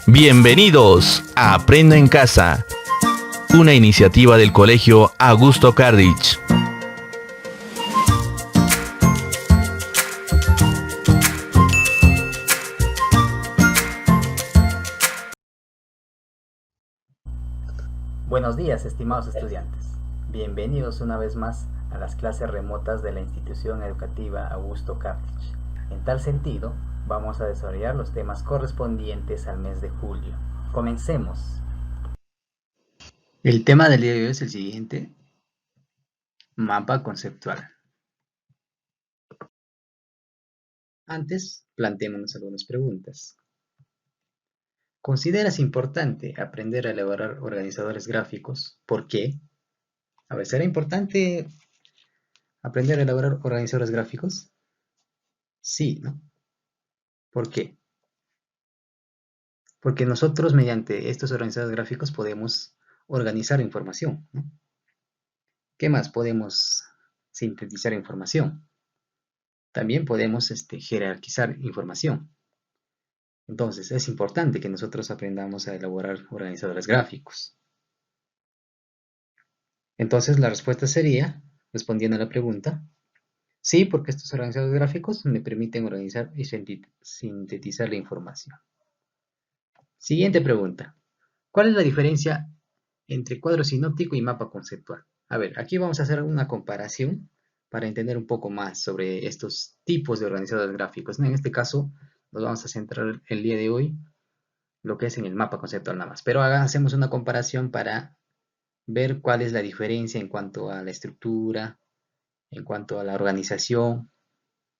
Bienvenidos a Aprendo en Casa, una iniciativa del Colegio Augusto Cardich. Buenos días, estimados estudiantes. Bienvenidos una vez más a las clases remotas de la institución educativa Augusto Cardich. En tal sentido, vamos a desarrollar los temas correspondientes al mes de julio. Comencemos. El tema del día de hoy es el siguiente: mapa conceptual. Antes, planteémonos algunas preguntas. ¿Consideras importante aprender a elaborar organizadores gráficos? ¿Por qué? A ver, ¿será importante aprender a elaborar organizadores gráficos? Sí, ¿no? ¿Por qué? Porque nosotros mediante estos organizadores gráficos podemos organizar información, ¿no? ¿Qué más? Podemos sintetizar información. También podemos jerarquizar información. Entonces, es importante que nosotros aprendamos a elaborar organizadores gráficos. Entonces, la respuesta sería, respondiendo a la pregunta, sí, porque estos organizadores gráficos me permiten organizar y sintetizar la información. Siguiente pregunta. ¿Cuál es la diferencia entre cuadro sinóptico y mapa conceptual? A ver, aquí vamos a hacer una comparación para entender un poco más sobre estos tipos de organizadores gráficos, ¿no? En este caso, nos vamos a centrar el día de hoy lo que es en el mapa conceptual nada más. Pero hacemos una comparación para ver cuál es la diferencia en cuanto a la estructura, en cuanto a la organización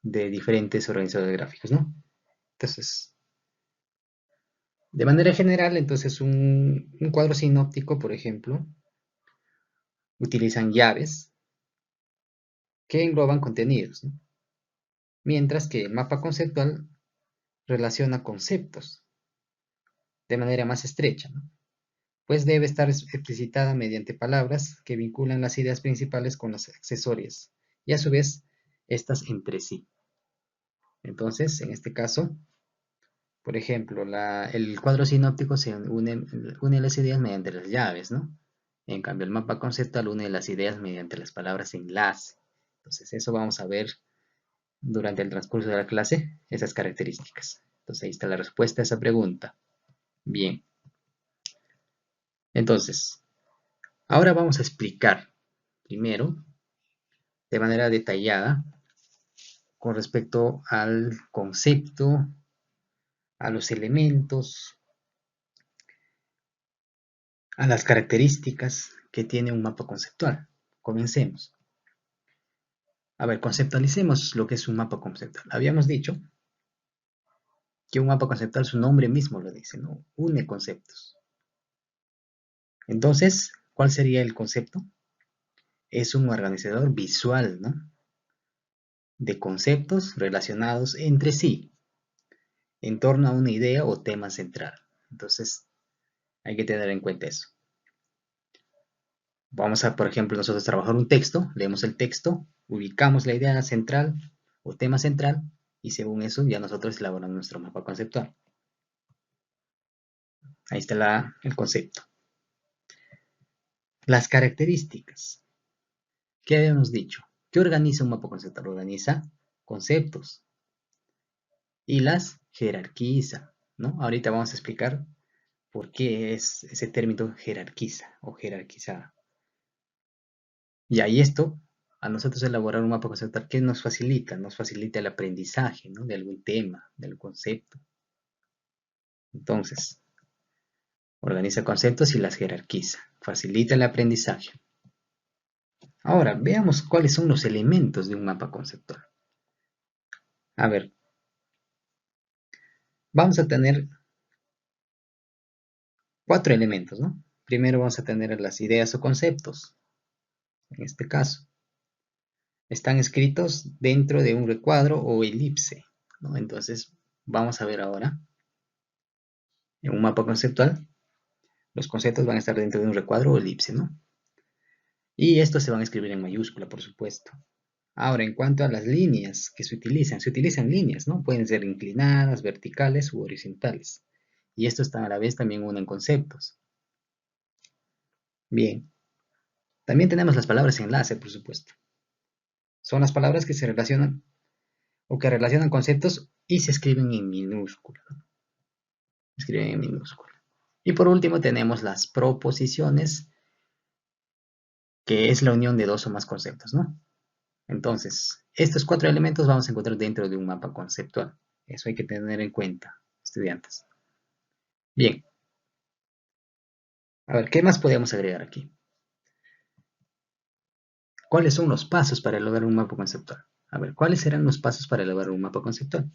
de diferentes organizadores gráficos, ¿no? Entonces, de manera general, entonces un cuadro sinóptico, por ejemplo, utilizan llaves que engloban contenidos, ¿no? Mientras que el mapa conceptual relaciona conceptos de manera más estrecha, ¿no? Pues debe estar explicitada mediante palabras que vinculan las ideas principales con las accesorias y a su vez estas entre sí. Entonces, en este caso, por ejemplo, el cuadro sinóptico se une las ideas mediante las llaves, ¿no? En cambio, el mapa conceptual une las ideas mediante las palabras enlace. Entonces, eso vamos a ver durante el transcurso de la clase, esas características. Entonces, ahí está la respuesta a esa pregunta. Bien. Entonces, ahora vamos a explicar primero, de manera detallada, con respecto al concepto, a los elementos, a las características que tiene un mapa conceptual. Comencemos. A ver, conceptualicemos lo que es un mapa conceptual. Habíamos dicho que un mapa conceptual, su nombre mismo lo dice, ¿no? Une conceptos. Entonces, ¿cuál sería el concepto? Es un organizador visual, ¿no? De conceptos relacionados entre sí, en torno a una idea o tema central. Entonces, hay que tener en cuenta eso. Vamos a, por ejemplo, nosotros trabajar un texto, leemos el texto, ubicamos la idea central o tema central y según eso ya nosotros elaboramos nuestro mapa conceptual. Ahí está el concepto. Las características. ¿Qué habíamos dicho? ¿Qué organiza un mapa conceptual? Organiza conceptos y las jerarquiza, ¿no? Ahorita vamos a explicar por qué es ese término jerarquiza o jerarquizada. Y ahí esto, a nosotros elaborar un mapa conceptual, ¿qué nos facilita? Nos facilita el aprendizaje, ¿no? De algún tema, del concepto. Entonces, organiza conceptos y las jerarquiza. Facilita el aprendizaje. Ahora, veamos cuáles son los elementos de un mapa conceptual. A ver, vamos a tener 4 elementos, ¿no? Primero vamos a tener las ideas o conceptos. En este caso, están escritos dentro de un recuadro o elipse, ¿no? Entonces, vamos a ver ahora, en un mapa conceptual, los conceptos van a estar dentro de un recuadro o elipse, ¿no? Y estos se van a escribir en mayúscula, por supuesto. Ahora, en cuanto a las líneas que se utilizan líneas, ¿no? Pueden ser inclinadas, verticales u horizontales. Y esto está a la vez también unen conceptos. Bien, también tenemos las palabras enlace, por supuesto. Son las palabras que se relacionan o que relacionan conceptos y se escriben en minúscula. Escriben en minúscula. Y por último tenemos las proposiciones, que es la unión de dos o más conceptos, ¿no? Entonces, estos 4 elementos vamos a encontrar dentro de un mapa conceptual. Eso hay que tener en cuenta, estudiantes. Bien. A ver, ¿qué más podemos agregar aquí? ¿Cuáles son los pasos para elaborar un mapa conceptual? A ver, ¿cuáles serán los pasos para elaborar un mapa conceptual?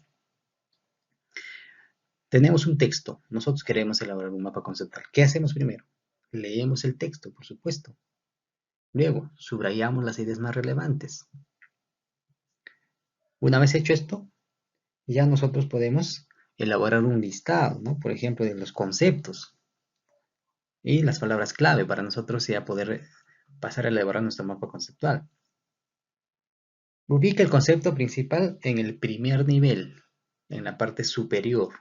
Tenemos un texto, nosotros queremos elaborar un mapa conceptual. ¿Qué hacemos primero? Leemos el texto, por supuesto. Luego, subrayamos las ideas más relevantes. Una vez hecho esto, ya nosotros podemos elaborar un listado, ¿no? Por ejemplo, de los conceptos y las palabras clave para nosotros ya poder pasar a elaborar nuestro mapa conceptual. Ubica el concepto principal en el primer nivel, en la parte superior,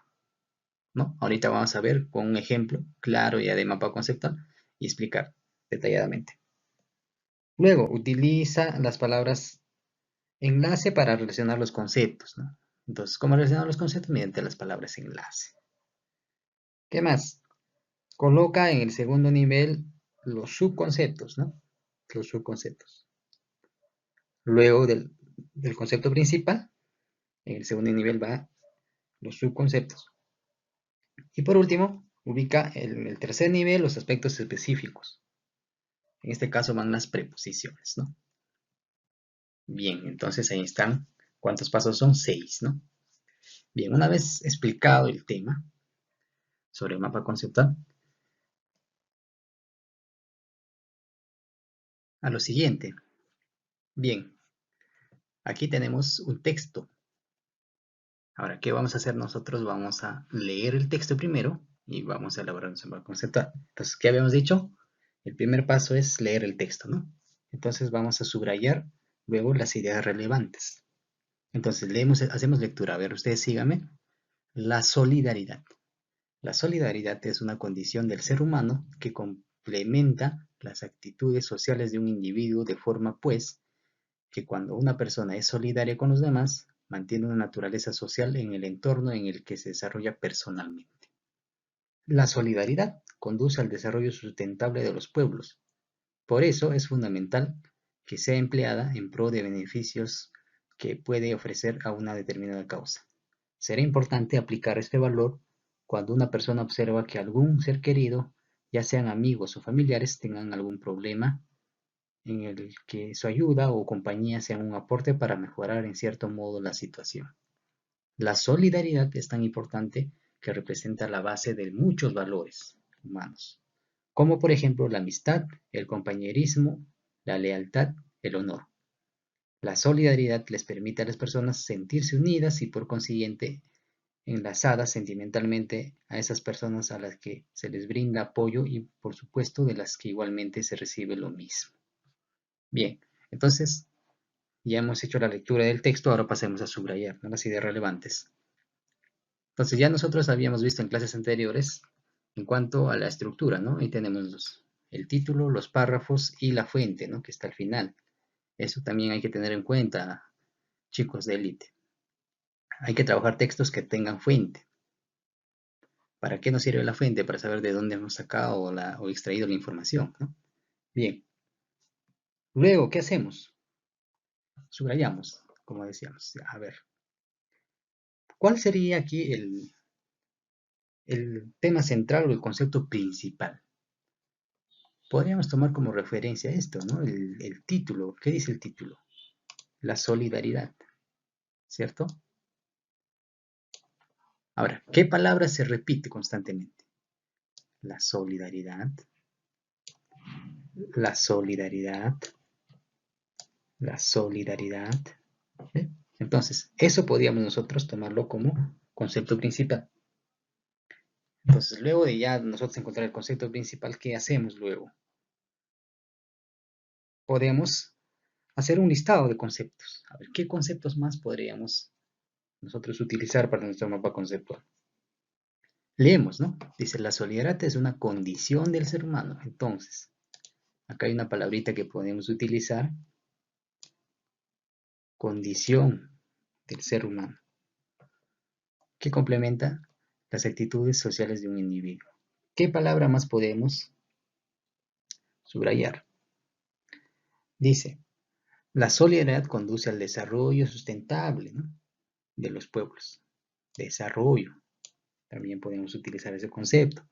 ¿no? Ahorita vamos a ver con un ejemplo claro ya de mapa conceptual y explicar detalladamente. Luego, utiliza las palabras enlace para relacionar los conceptos, ¿no? Entonces, ¿cómo relacionar los conceptos? Mediante las palabras enlace. ¿Qué más? Coloca en el segundo nivel los subconceptos, ¿no? Los subconceptos. Luego del concepto principal, en el segundo nivel va los subconceptos. Y por último, ubica en el tercer nivel los aspectos específicos. En este caso van las preposiciones, ¿no? Bien, entonces ahí están. ¿Cuántos pasos son? 6, ¿no? Bien, una vez explicado el tema sobre el mapa conceptual, a lo siguiente. Bien, aquí tenemos un texto. Ahora, ¿qué vamos a hacer nosotros? Vamos a leer el texto primero y vamos a elaborar nuestro mapa conceptual. Entonces, ¿qué habíamos dicho? El primer paso es leer el texto, ¿no? Entonces vamos a subrayar luego las ideas relevantes. Entonces, hacemos lectura. A ver, ustedes síganme. La solidaridad. La solidaridad es una condición del ser humano que complementa las actitudes sociales de un individuo de forma, pues, que cuando una persona es solidaria con los demás, mantiene una naturaleza social en el entorno en el que se desarrolla personalmente. La solidaridad conduce al desarrollo sustentable de los pueblos. Por eso es fundamental que sea empleada en pro de beneficios que puede ofrecer a una determinada causa. Será importante aplicar este valor cuando una persona observa que algún ser querido, ya sean amigos o familiares, tengan algún problema en el que su ayuda o compañía sea un aporte para mejorar en cierto modo la situación. La solidaridad es tan importante que representa la base de muchos valores humanos, como por ejemplo la amistad, el compañerismo, la lealtad, el honor. La solidaridad les permite a las personas sentirse unidas y por consiguiente enlazadas sentimentalmente a esas personas a las que se les brinda apoyo y por supuesto de las que igualmente se recibe lo mismo. Bien, entonces ya hemos hecho la lectura del texto, ahora pasemos a subrayar, ¿no?, las ideas relevantes. Entonces ya nosotros habíamos visto en clases anteriores en cuanto a la estructura, ¿no? Ahí tenemos el título, los párrafos y la fuente, ¿no?, que está al final. Eso también hay que tener en cuenta, chicos de élite. Hay que trabajar textos que tengan fuente. ¿Para qué nos sirve la fuente? Para saber de dónde hemos sacado o extraído la información, ¿no? Bien. Luego, ¿qué hacemos? Subrayamos, como decíamos. A ver, ¿cuál sería aquí el tema central o el concepto principal? Podríamos tomar como referencia esto, ¿no? El título. ¿Qué dice el título? La solidaridad, ¿cierto? Ahora, ¿qué palabra se repite constantemente? La solidaridad, la solidaridad, la solidaridad. ¿Sí? Entonces, eso podríamos nosotros tomarlo como concepto principal. Entonces, luego de ya nosotros encontrar el concepto principal, ¿qué hacemos luego? Podemos hacer un listado de conceptos. A ver, ¿qué conceptos más podríamos nosotros utilizar para nuestro mapa conceptual? Leemos, ¿no? Dice, la solidaridad es una condición del ser humano. Entonces, acá hay una palabrita que podemos utilizar. Condición del ser humano, que complementa las actitudes sociales de un individuo. ¿Qué palabra más podemos subrayar? Dice, la solidaridad conduce al desarrollo sustentable, ¿no?, de los pueblos. Desarrollo. También podemos utilizar ese concepto.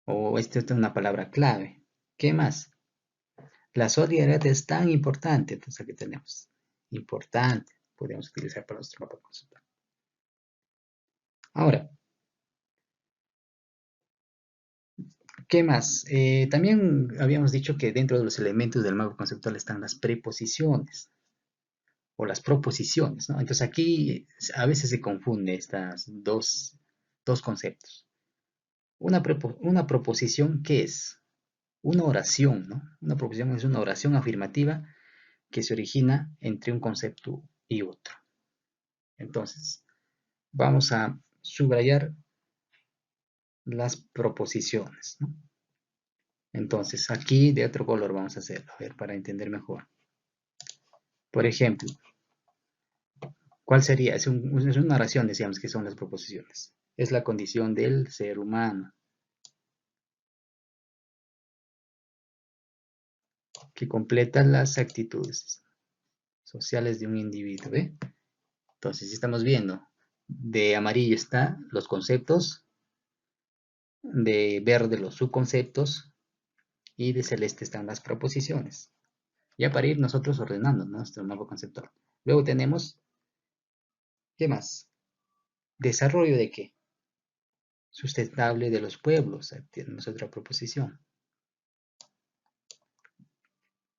O esta es una palabra clave. ¿Qué más? La solidaridad es tan importante. Entonces aquí tenemos. Importante. Podemos utilizar para nuestro mapa conceptual. Ahora, ¿qué más? También habíamos dicho que dentro de los elementos del mapa conceptual están las preposiciones o las proposiciones, ¿no? Entonces aquí a veces se confunde estas dos conceptos. Una proposición, ¿qué es? Una oración, ¿no? Una proposición es una oración afirmativa que se origina entre un concepto y otro. Entonces, vamos a subrayar las proposiciones, ¿no? Entonces, aquí de otro color vamos a hacerlo, a ver, para entender mejor. Por ejemplo, ¿cuál sería? Es una oración, decíamos que son las proposiciones. Es la condición del ser humano, que completa las actitudes sociales de un individuo, ¿ve? Entonces, si estamos viendo, de amarillo están los conceptos, de verde los subconceptos, y de celeste están las proposiciones. Ya para ir nosotros ordenando, ¿no?, nuestro mapa conceptual. Luego tenemos, ¿qué más? ¿Desarrollo de qué? Sustentable de los pueblos, tenemos otra proposición.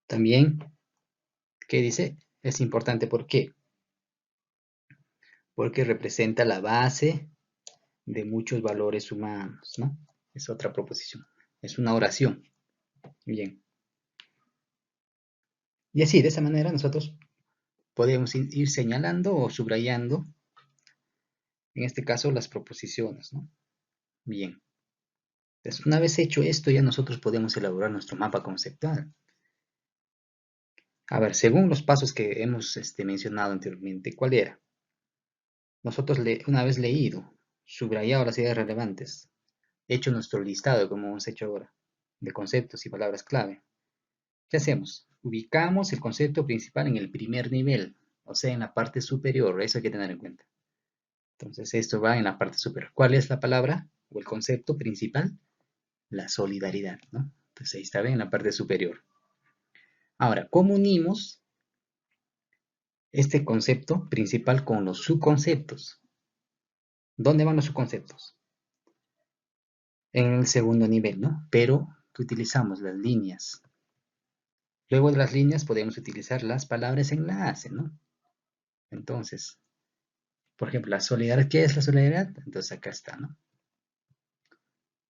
También, ¿qué dice? Es importante, ¿por qué? Porque representa la base de muchos valores humanos, ¿no? Es otra proposición. Es una oración. Bien. Y así, de esa manera, nosotros podemos ir señalando o subrayando, en este caso, las proposiciones, ¿no? Bien. Entonces, una vez hecho esto, ya nosotros podemos elaborar nuestro mapa conceptual. A ver, según los pasos que hemos mencionado anteriormente, ¿cuál era? Nosotros, una vez leído, subrayado las ideas relevantes, hecho nuestro listado, como hemos hecho ahora, de conceptos y palabras clave, ¿qué hacemos? Ubicamos el concepto principal en el primer nivel, o sea, en la parte superior. Eso hay que tener en cuenta. Entonces, esto va en la parte superior. ¿Cuál es la palabra o el concepto principal? La solidaridad, ¿no? Entonces, ahí está bien, en la parte superior. Ahora, ¿cómo unimos este concepto principal con los subconceptos? ¿Dónde van los subconceptos? En el segundo nivel, ¿no? Pero utilizamos las líneas. Luego de las líneas podemos utilizar las palabras enlace, ¿no? Entonces, por ejemplo, la solidaridad, ¿qué es la solidaridad? Entonces acá está, ¿no?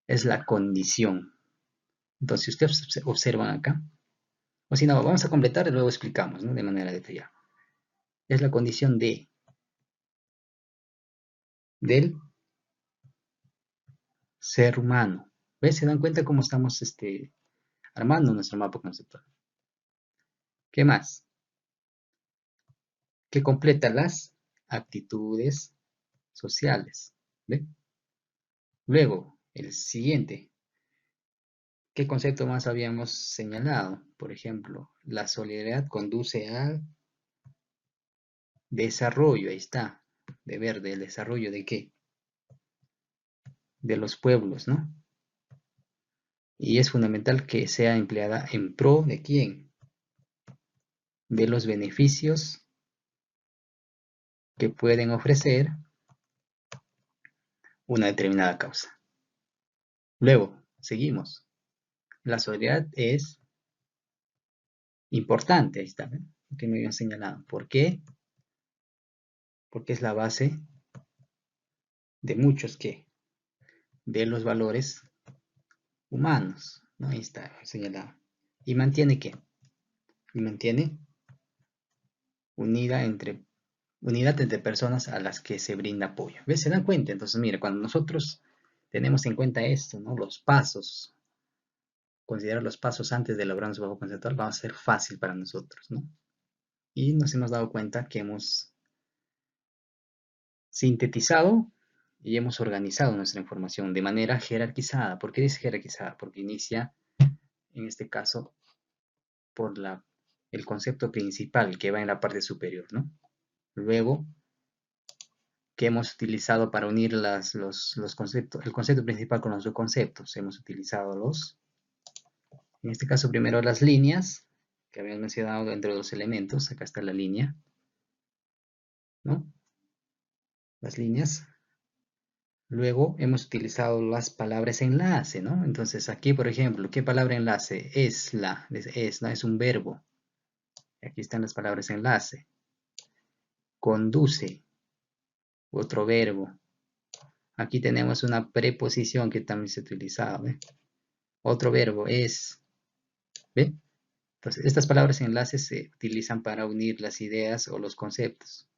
Es la condición. Entonces, si ustedes observan acá, o si no, vamos a completar y luego explicamos, ¿no?, de manera detallada. Es la condición del ser humano. ¿Ves? ¿Se dan cuenta cómo estamos armando nuestro mapa conceptual? ¿Qué más? Que completa las actitudes sociales. ¿Ve? Luego, el siguiente. ¿Qué concepto más habíamos señalado? Por ejemplo, la solidaridad conduce al desarrollo. Ahí está, de verde. ¿El desarrollo de qué? De los pueblos, ¿no? Y es fundamental que sea empleada en pro de quién? De los beneficios que pueden ofrecer una determinada causa. Luego, seguimos. La solidaridad es importante, ahí está, ¿eh?, que me habían señalado. ¿Por qué? Porque es la base de muchos ¿qué? De los valores humanos, ¿no? Ahí está señalado. ¿Y mantiene qué? Y mantiene unidad entre personas a las que se brinda apoyo. ¿Ves? ¿Se dan cuenta? Entonces, mira, cuando nosotros tenemos en cuenta esto, ¿no? Los pasos, considerar los pasos antes de elaborar nuestro mapa conceptual va a ser fácil para nosotros, ¿no? Y nos hemos dado cuenta que hemos sintetizado y hemos organizado nuestra información de manera jerarquizada. ¿Por qué dice jerarquizada? Porque inicia, en este caso, por el concepto principal que va en la parte superior, ¿no? Luego, que hemos utilizado para unir los conceptos, el concepto principal con los subconceptos. Hemos utilizado en este caso, primero las líneas, que habíamos mencionado entre los elementos. Acá está la línea, ¿no? Las líneas. Luego hemos utilizado las palabras enlace, ¿no? Entonces aquí, por ejemplo, ¿qué palabra enlace? ¿no? Es un verbo. Aquí están las palabras enlace. Conduce, otro verbo. Aquí tenemos una preposición que también se ha utilizado, ¿ve? Otro verbo es, ¿ve? Entonces, estas palabras enlaces se utilizan para unir las ideas o los conceptos.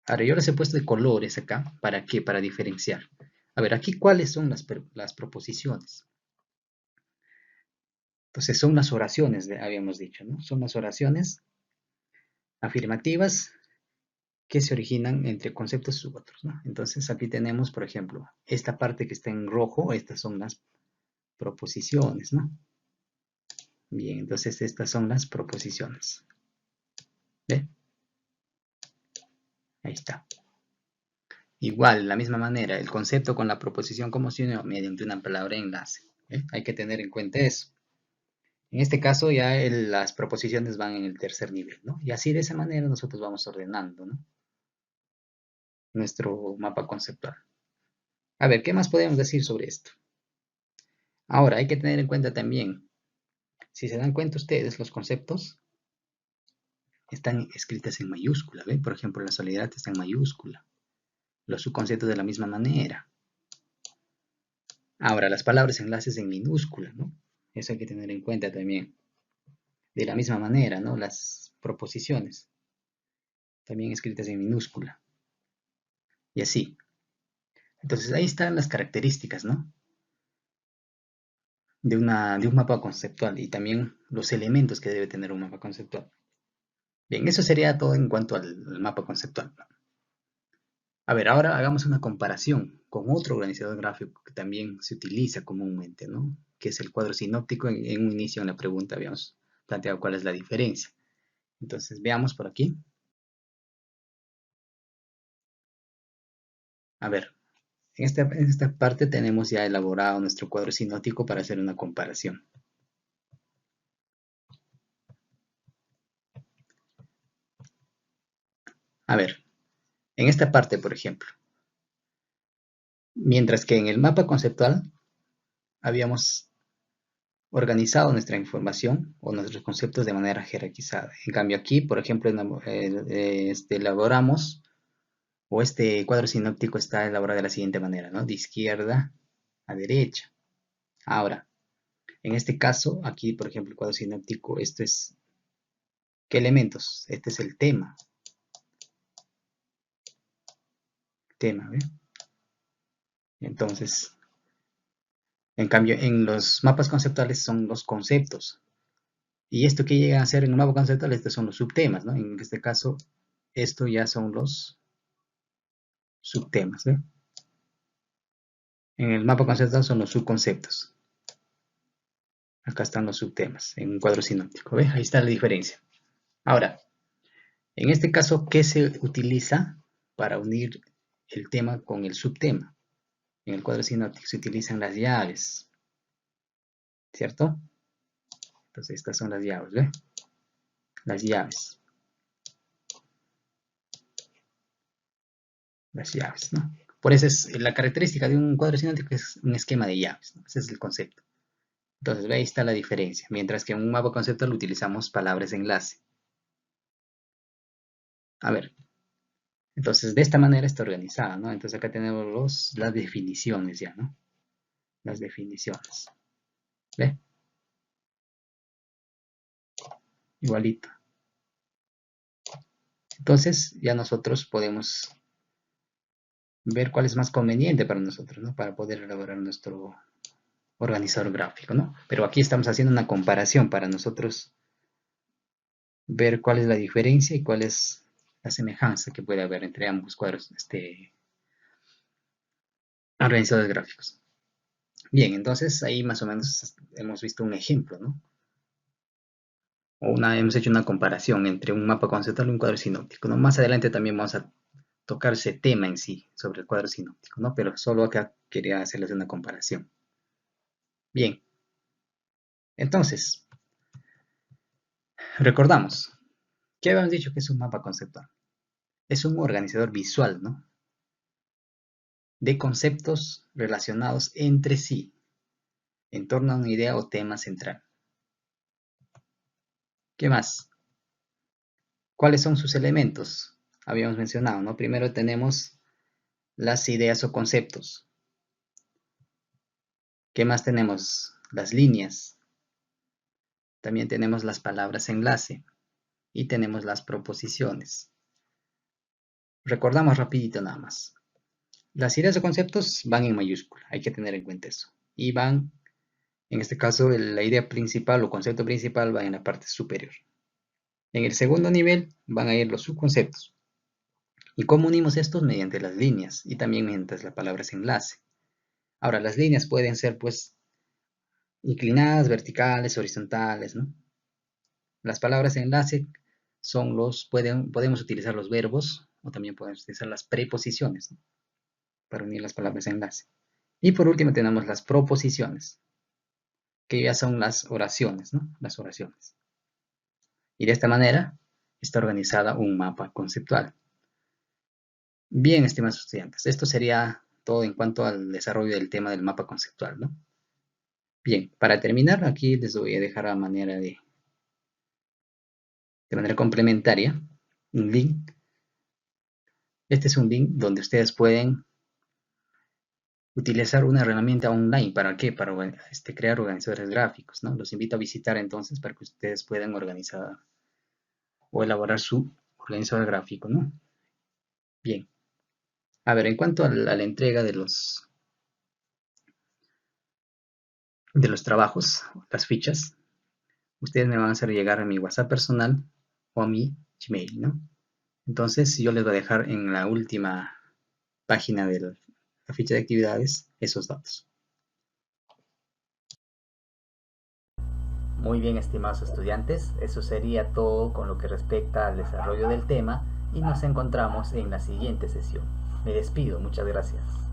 Ahora, yo les he puesto de colores acá. ¿Para qué? Para diferenciar. A ver, aquí, ¿cuáles son las proposiciones? Entonces, son las oraciones, habíamos dicho, ¿no? Son las oraciones afirmativas que se originan entre conceptos u otros, ¿no? Entonces, aquí tenemos, por ejemplo, esta parte que está en rojo. Estas son las proposiciones, ¿no? Bien, entonces estas son las proposiciones. ¿Ve? Ahí está. Igual, de la misma manera, el concepto con la proposición como se unió mediante una palabra enlace. ¿Ve? Hay que tener en cuenta eso. En este caso ya las proposiciones van en el tercer nivel, ¿no? Y así de esa manera nosotros vamos ordenando, ¿no? Nuestro mapa conceptual. A ver, ¿qué más podemos decir sobre esto? Ahora, hay que tener en cuenta también, si se dan cuenta ustedes, los conceptos están escritos en mayúscula, ¿ve? Por ejemplo, la soledad está en mayúscula. Los subconceptos de la misma manera. Ahora, las palabras enlaces en minúscula, ¿no? Eso hay que tener en cuenta también. De la misma manera, ¿no? Las proposiciones, también escritas en minúscula. Y así. Entonces, ahí están las características, ¿no? De un mapa conceptual y también los elementos que debe tener un mapa conceptual. Bien, eso sería todo en cuanto al mapa conceptual. A ver, ahora hagamos una comparación con otro organizador gráfico que también se utiliza comúnmente, ¿no? Que es el cuadro sinóptico. En un inicio en la pregunta habíamos planteado cuál es la diferencia. Entonces, veamos por aquí. A ver, en esta parte tenemos ya elaborado nuestro cuadro sinóptico para hacer una comparación. A ver, en esta parte, por ejemplo, mientras que en el mapa conceptual habíamos organizado nuestra información o nuestros conceptos de manera jerarquizada. En cambio aquí, por ejemplo, elaboramos, o este cuadro sinóptico está elaborado de la siguiente manera, ¿no? De izquierda a derecha. Ahora, en este caso, aquí, por ejemplo, el cuadro sinóptico, esto es, ¿qué elementos? Este es el tema. ¿Ve? Entonces, en cambio, en los mapas conceptuales son los conceptos. Y esto que llega a ser en un mapa conceptual, estos son los subtemas, ¿no? En este caso, esto ya son los subtemas, ¿ve? En el mapa conceptual son los subconceptos. Acá están los subtemas, en un cuadro sinóptico, ¿ve? Ahí está la diferencia. Ahora, en este caso, ¿qué se utiliza para unir el tema con el subtema? En el cuadro sinóptico se utilizan las llaves, ¿cierto? Entonces estas son las llaves, ¿ve? Las llaves. Las llaves, ¿no? Por eso es la característica de un cuadro sinóptico, es un esquema de llaves, ¿no? Ese es el concepto. Entonces, ¿ve? Ahí está la diferencia. Mientras que en un mapa conceptual utilizamos palabras enlace. A ver, entonces de esta manera está organizada, ¿no? Entonces acá tenemos las definiciones ya, ¿no? Las definiciones. ¿Ve? Igualito. Entonces ya nosotros podemos ver cuál es más conveniente para nosotros, ¿no? Para poder elaborar nuestro organizador gráfico, ¿no? Pero aquí estamos haciendo una comparación para nosotros ver cuál es la diferencia y cuál es la semejanza que puede haber entre ambos cuadros, organizadores gráficos. Bien, entonces ahí más o menos hemos visto un ejemplo, ¿no? Hemos hecho una comparación entre un mapa conceptual y un cuadro sinóptico, ¿no? Más adelante también vamos a tocar ese tema en sí, sobre el cuadro sinóptico, ¿no? Pero solo acá quería hacerles una comparación. Bien, entonces, recordamos, ¿qué habíamos dicho que es un mapa conceptual? Es un organizador visual, ¿no? De conceptos relacionados entre sí, en torno a una idea o tema central. ¿Qué más? ¿Cuáles son sus elementos? Habíamos mencionado, ¿no? Primero tenemos las ideas o conceptos. ¿Qué más tenemos? Las líneas. También tenemos las palabras enlace. Y tenemos las proposiciones. Recordamos rapidito nada más. Las ideas o conceptos van en mayúscula. Hay que tener en cuenta eso. Y van, en este caso, la idea principal o concepto principal va en la parte superior. En el segundo nivel van a ir los subconceptos. ¿Y cómo unimos estos? Mediante las líneas y también mediante las palabras enlace. Ahora, las líneas pueden ser, pues, inclinadas, verticales, horizontales, ¿no? Las palabras enlace son podemos utilizar los verbos o también podemos utilizar las preposiciones, ¿no? Para unir las palabras enlace. Y por último tenemos las proposiciones, que ya son las oraciones, ¿no? Las oraciones. Y de esta manera está organizada un mapa conceptual. Bien, estimados estudiantes, esto sería todo en cuanto al desarrollo del tema del mapa conceptual, ¿no? Bien, para terminar, aquí les voy a dejar de manera complementaria un link. Este es un link donde ustedes pueden utilizar una herramienta online. ¿Para qué? Para crear organizadores gráficos, ¿no? Los invito a visitar entonces para que ustedes puedan organizar o elaborar su organizador gráfico, ¿no? Bien. A ver, en cuanto a la entrega de los trabajos, las fichas, ustedes me van a hacer llegar a mi WhatsApp personal o a mi Gmail, ¿no? Entonces yo les voy a dejar en la última página de la ficha de actividades esos datos. Muy bien, estimados estudiantes, eso sería todo con lo que respecta al desarrollo del tema y nos encontramos en la siguiente sesión. Me despido, muchas gracias.